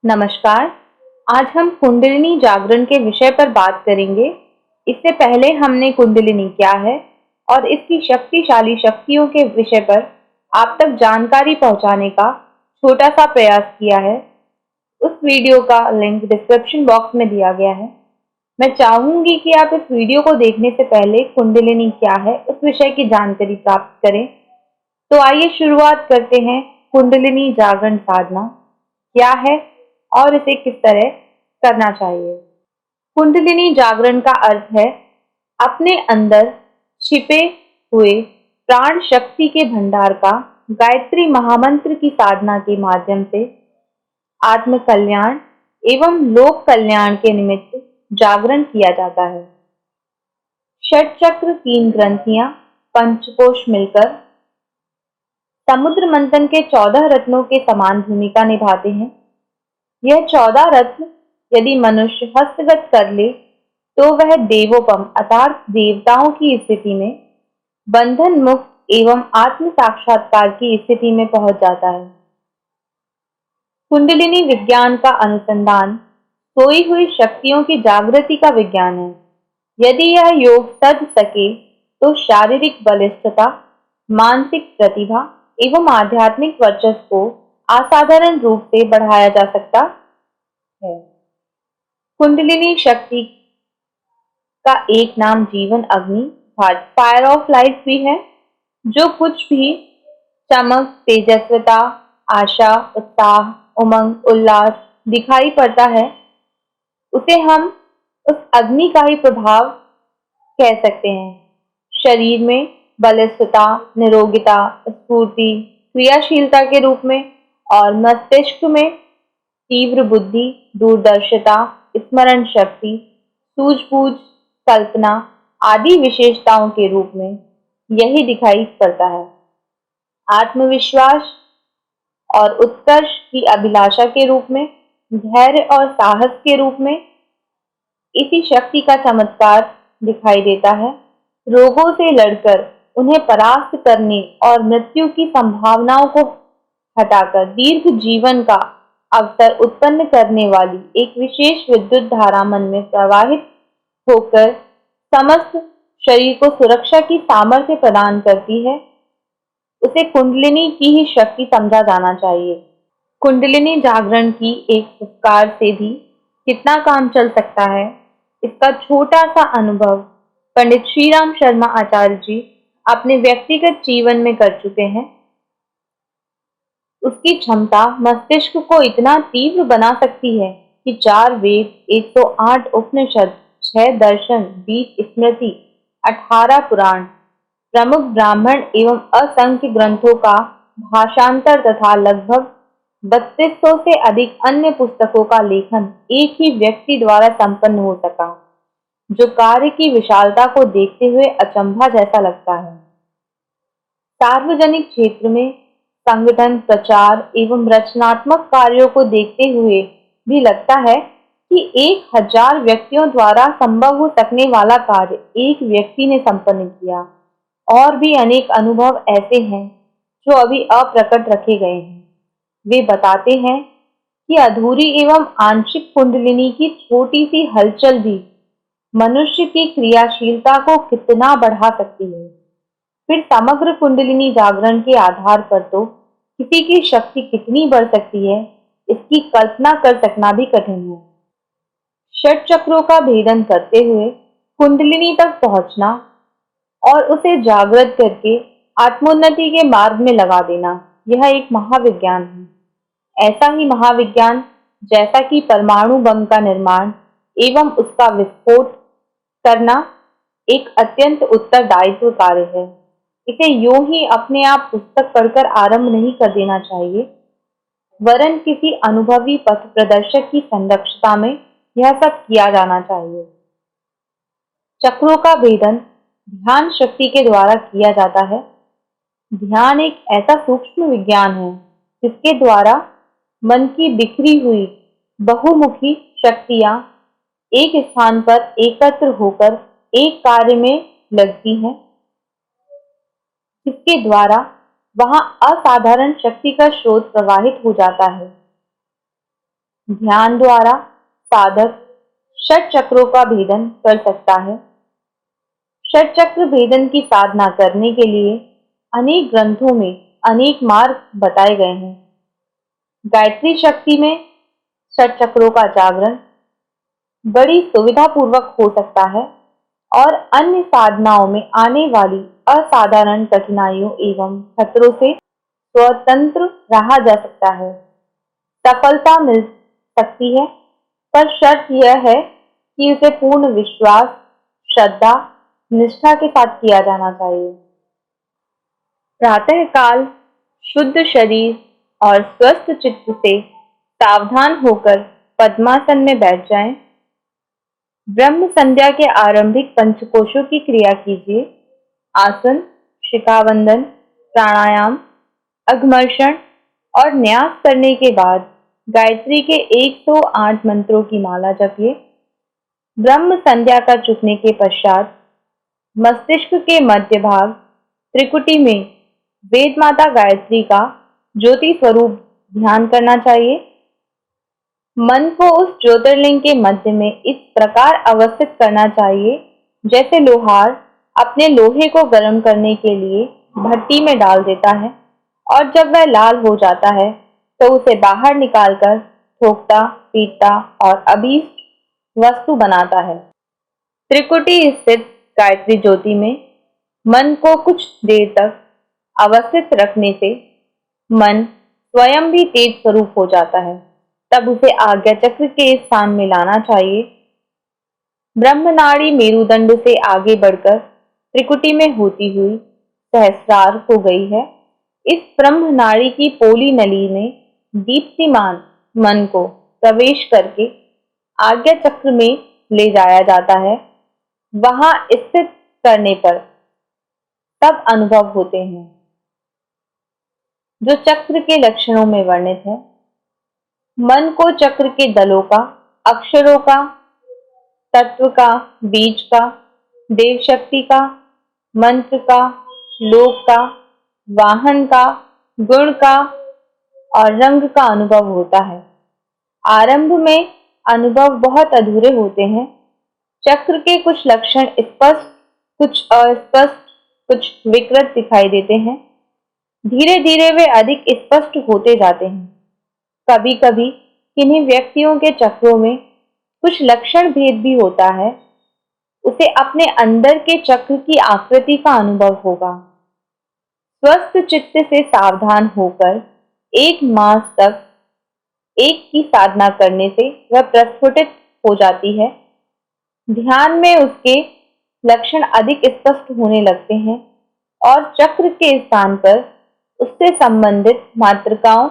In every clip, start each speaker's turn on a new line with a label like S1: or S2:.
S1: नमस्कार। आज हम कुंडलिनी जागरण के विषय पर बात करेंगे। इससे पहले हमने कुंडलिनी क्या है और इसकी शक्तिशाली शक्तियों के विषय पर आप तक जानकारी पहुंचाने का छोटा सा प्रयास किया है। उस वीडियो का लिंक डिस्क्रिप्शन बॉक्स में दिया गया है। मैं चाहूंगी कि आप इस वीडियो को देखने से पहले कुंडलिनी क्या है उस विषय की जानकारी प्राप्त करें। तो आइए शुरुआत करते हैं। कुंडलिनी जागरण साधना क्या है और इसे किस तरह करना चाहिए। कुंडलिनी जागरण का अर्थ है अपने अंदर छिपे हुए प्राण शक्ति के भंडार का गायत्री महामंत्र की साधना के माध्यम से आत्म कल्याण एवं लोक कल्याण के निमित्त जागरण किया जाता है। षट चक्र, तीन ग्रंथियां, पंचकोश मिलकर समुद्र मंथन के 14 रत्नों के समान भूमिका निभाते हैं। यह 14 रत्न यदि मनुष्य हस्तगत कर ले तो वह देवोपम अर्थात देवताओं की स्थिति में बंधन मुक्त एवं आत्म साक्षात्कार की स्थिति में पहुंच जाता है। कुंडलिनी विज्ञान का अनुसंधान सोई हुई शक्तियों की जागृति का विज्ञान है। यदि यह योग सध सके तो शारीरिक बलिष्ठता, मानसिक प्रतिभा एवं आध्यात्मिक वर्चस्व को असाधारण रूप से बढ़ाया जा सकता है। कुंडलिनी शक्ति का एक नाम जीवन अग्नि फायर ऑफ लाइफ भी है। जो कुछ भी चमक, तेजस्विता, आशा, उत्साह, उमंग, उल्लास दिखाई पड़ता है उसे हम उस अग्नि का ही प्रभाव कह सकते हैं। शरीर में बलिष्ठता, निरोगिता, स्फूर्ति, क्रियाशीलता के रूप में और मस्तिष्क में तीव्र बुद्धि, दूरदर्शिता, स्मरण शक्ति, सूझबूझ, कल्पना आदि विशेषताओं के रूप में यही दिखाई पड़ता है। आत्मविश्वास और उत्कर्ष की अभिलाषा के रूप में, धैर्य और साहस के रूप में इसी शक्ति का चमत्कार दिखाई देता है। रोगों से लड़कर उन्हें परास्त करने और मृत्यु की संभावनाओं को हटाकर दीर्घ जीवन का अवसर उत्पन्न करने वाली एक विशेष विद्युत धारा मन में प्रवाहित होकर समस्त शरीर को सुरक्षा की सामर्थ्य प्रदान करती है। उसे कुंडलिनी की ही शक्ति समझा जाना चाहिए। कुंडलिनी जागरण की एक उपकार से भी कितना काम चल सकता है, इसका छोटा सा अनुभव पंडित श्रीराम शर्मा आचार्य जी अपने व्यक्तिगत जीवन में कर चुके हैं। उसकी क्षमता मस्तिष्क को इतना तीव्र बना सकती है कि 4 वेद, 108 उपनिषद, 6 दर्शन, 20 स्मृति, 18 पुराण, प्रमुख ब्राह्मण एवं असंख्य ग्रंथों का भाषांतर तथा लगभग 3200 से अधिक अन्य पुस्तकों का लेखन एक ही व्यक्ति द्वारा संपन्न हो सका, जो कार्य की विशालता को देखते हुए अचंभा जैसा लगता है। सार्वजनिक क्षेत्र में संगठन, प्रचार एवं रचनात्मक कार्यों को देखते हुए भी लगता है कि 1000 व्यक्तियों द्वारा संभव हो सकने वाला कार्य एक व्यक्ति ने संपन्न किया। और भी अनेक अनुभव ऐसे हैं जो अभी अप्रकट रखे गए हैं। वे बताते हैं कि अधूरी एवं आंशिक कुंडलिनी की छोटी सी हलचल भी मनुष्य की क्रियाशीलता को कितना बढ़ा सकती है। फिर समग्र कुंडलिनी जागरण के आधार पर तो किसी की शक्ति कितनी बढ़ सकती है, इसकी कल्पना कर सकना भी कठिन है। षट चक्रों का भेदन करते हुए कुंडलिनी तक पहुंचना और उसे जागृत करके आत्मोन्नति के मार्ग में लगा देना, यह एक महाविज्ञान है। ऐसा ही महाविज्ञान जैसा कि परमाणु बम का निर्माण एवं उसका विस्फोट करना एक अत्यंत उत्तरदायित्व कार्य है। इसे यूं ही अपने आप पुस्तक पढ़कर आरंभ नहीं कर देना चाहिए, वरन किसी अनुभवी पथ प्रदर्शक की संरक्षता में यह सब किया जाना चाहिए। चक्रों का भेदन ध्यान शक्ति के द्वारा किया जाता है। ध्यान एक ऐसा सूक्ष्म विज्ञान है जिसके द्वारा मन की बिखरी हुई बहुमुखी शक्तियां एक स्थान पर एकत्र होकर एक कार्य में लगती हैं, जिसके द्वारा वहां असाधारण शक्ति का स्रोत प्रवाहित हो जाता है। ध्यान द्वारा साधक षट चक्रों का भेदन कर सकता है। षट चक्र भेदन की साधना करने के लिए अनेक ग्रंथों में अनेक मार्ग बताए गए हैं। गायत्री शक्ति में षट चक्रों का जागरण बड़ी सुविधा पूर्वक हो सकता है और अन्य साधनाओं में आने वाली असाधारण कठिनाइयों एवं खतरों से स्वतंत्र रहा जा सकता है। सफलता मिल सकती है, पर शर्त यह है कि उसे पूर्ण विश्वास, श्रद्धा, निष्ठा के साथ किया जाना चाहिए। प्रातः काल शुद्ध शरीर और स्वस्थ चित्त से सावधान होकर पद्मासन में बैठ जाएं। ब्रह्म संध्या के आरंभिक पंचकोशों की क्रिया कीजिए। आसन, शिखावंदन, प्राणायाम, अघमर्षण और न्यास करने के बाद गायत्री के 108 मंत्रों की माला जपिए। ब्रह्म संध्या का चुकने के पश्चात मस्तिष्क के मध्य भाग त्रिकुटी में वेद माता गायत्री का ज्योति स्वरूप ध्यान करना चाहिए। मन को उस ज्योतिर्लिंग के मध्य में इस प्रकार अवस्थित करना चाहिए जैसे लोहार अपने लोहे को गर्म करने के लिए भट्टी में डाल देता है और जब वह लाल हो जाता है तो उसे बाहर निकालकर ठोकता, पीटता और अभीष्ट वस्तु बनाता है। त्रिकुटी स्थित गायत्री ज्योति में मन को कुछ देर तक अवस्थित रखने से मन स्वयं भी तेज स्वरूप हो जाता है। तब उसे आज्ञा चक्र के स्थान में लाना चाहिए। ब्रह्मनाड़ी मेरुदंड से आगे बढ़कर त्रिकुटी में होती हुई सहस्रार हो गई है। इस ब्रह्मनाड़ी की पोली नली में दीप्तिमान मन को प्रवेश करके आज्ञा चक्र में ले जाया जाता है। वहां स्थित करने पर तब अनुभव होते हैं जो चक्र के लक्षणों में वर्णित है। मन को चक्र के दलों का, अक्षरों का, तत्व का, बीज का, देव शक्ति का, मंत्र का, लोक का, वाहन का, गुण का और रंग का अनुभव होता है। आरंभ में अनुभव बहुत अधूरे होते हैं। चक्र के कुछ लक्षण स्पष्ट, कुछ अस्पष्ट, कुछ विकृत दिखाई देते हैं। धीरे धीरे वे अधिक स्पष्ट होते जाते हैं। कभी कभी किन्हीं व्यक्तियों के चक्रों में कुछ लक्षण भेद भी होता है। उसे अपने अंदर के चक्र की आकृति का अनुभव होगा। स्वस्थ चित्त से सावधान होकर 1 मास तक एक की साधना करने से वह प्रस्फुटित हो जाती है। ध्यान में उसके लक्षण अधिक स्पष्ट होने लगते हैं और चक्र के स्थान पर उससे संबंधित मातृकाओं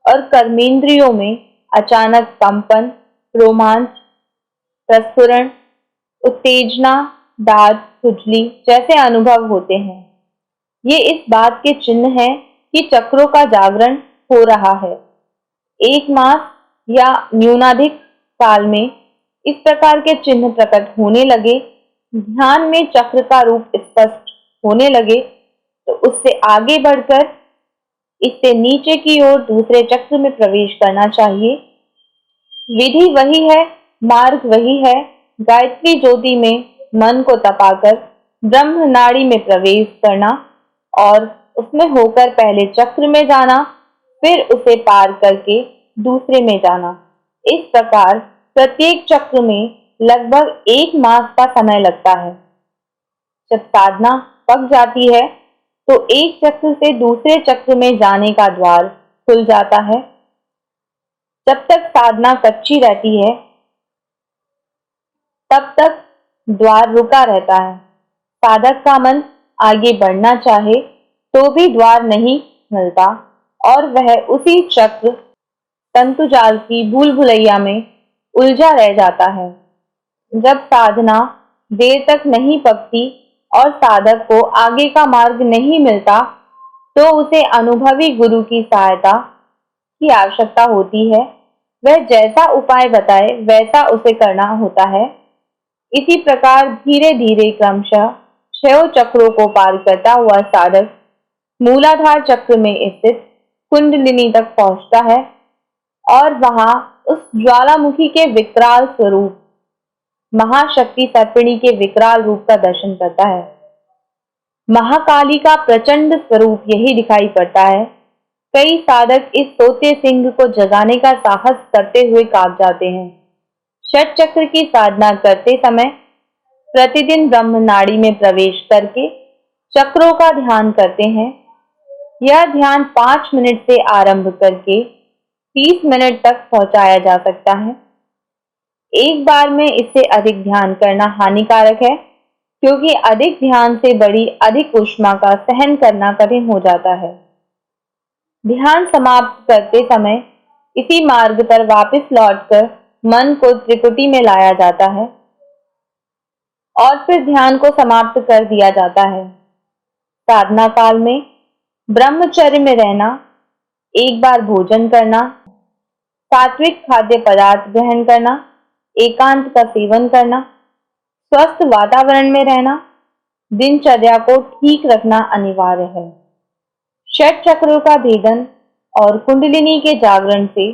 S1: और कर्मेंद्रियों में अचानक कंपन, रोमांच, प्रस्फुरण, उत्तेजना, दाद, खुजली जैसे अनुभव होते हैं। ये इस बात के चिन्ह हैं कि चक्रों का जागरण हो रहा है। 1 मास या न्यूनाधिक काल में इस प्रकार के चिन्ह प्रकट होने लगे, ध्यान में चक्र का रूप स्पष्ट होने लगे, तो उससे आगे बढ़कर इससे नीचे की ओर दूसरे चक्र में प्रवेश करना चाहिए। विधि वही है, मार्ग वही है। गायत्री ज्योति में मन को तपाकर ब्रह्म नाड़ी में प्रवेश करना और उसमें होकर पहले चक्र में जाना, फिर उसे पार करके दूसरे में जाना। इस प्रकार प्रत्येक चक्र में लगभग 1 मास का समय लगता है। जब साधना पक जाती है तो एक चक्र से दूसरे चक्र में जाने का द्वार खुल जाता है। जब तक साधना कच्ची रहती है तब तक द्वार रुका रहता है। साधक का मन आगे बढ़ना चाहे तो भी द्वार नहीं मिलता और वह उसी चक्र तंतुजाल की भूल भुलैया में उलझा रह जाता है। जब साधना देर तक नहीं पकती और साधक को आगे का मार्ग नहीं मिलता तो उसे अनुभवी गुरु की सहायता की आवश्यकता होती है। वह जैसा उपाय बताए वैसा उसे करना होता है। इसी प्रकार धीरे धीरे क्रमशः 6 चक्रों को पार करता हुआ साधक मूलाधार चक्र में स्थित कुंडलिनी तक पहुंचता है और वहां उस ज्वालामुखी के विकराल स्वरूप महाशक्ति सर्पिणी के विकराल रूप का दर्शन करता है। महाकाली का प्रचंड स्वरूप यही दिखाई पड़ता है। कई साधक इस सोते सिंह को जगाने का साहस करते हुए कांप जाते हैं। षट चक्र की साधना करते समय प्रतिदिन ब्रह्म नाड़ी में प्रवेश करके चक्रों का ध्यान करते हैं। यह ध्यान 5 मिनट से आरंभ करके 30 मिनट तक पहुंचाया जा सकता है। एक बार में इससे अधिक ध्यान करना हानिकारक है, क्योंकि अधिक ध्यान से बड़ी अधिक ऊष्मा का सहन करना कठिन हो जाता है। ध्यान समाप्त करते समय इसी मार्ग पर वापस लौटकर मन को त्रिपुटी में लाया जाता है और फिर ध्यान को समाप्त कर दिया जाता है। साधना काल में ब्रह्मचर्य में रहना, एक बार भोजन करना, सात्विक खाद्य पदार्थ ग्रहण करना, एकांत का सेवन करना, स्वस्थ वातावरण में रहना, दिनचर्या को ठीक रखना अनिवार्य है। षट चक्रों का भेदन और कुंडलिनी के जागरण से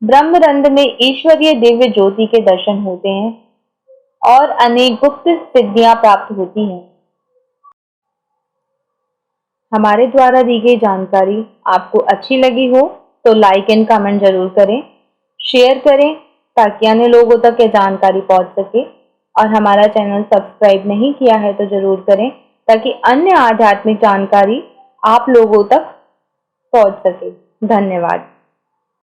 S1: ब्रह्मरंध्र में ईश्वरीय दिव्य ज्योति के दर्शन होते हैं और अनेक गुप्त सिद्धियां प्राप्त होती हैं। हमारे द्वारा दी गई जानकारी आपको अच्छी लगी हो तो लाइक एंड कमेंट जरूर करें, शेयर करें ताकि अन्य लोगों तक ये जानकारी पहुंच सके, और हमारा चैनल सब्सक्राइब नहीं किया है तो जरूर करें ताकि अन्य आध्यात्मिक जानकारी आप लोगों तक पहुंच सके। धन्यवाद।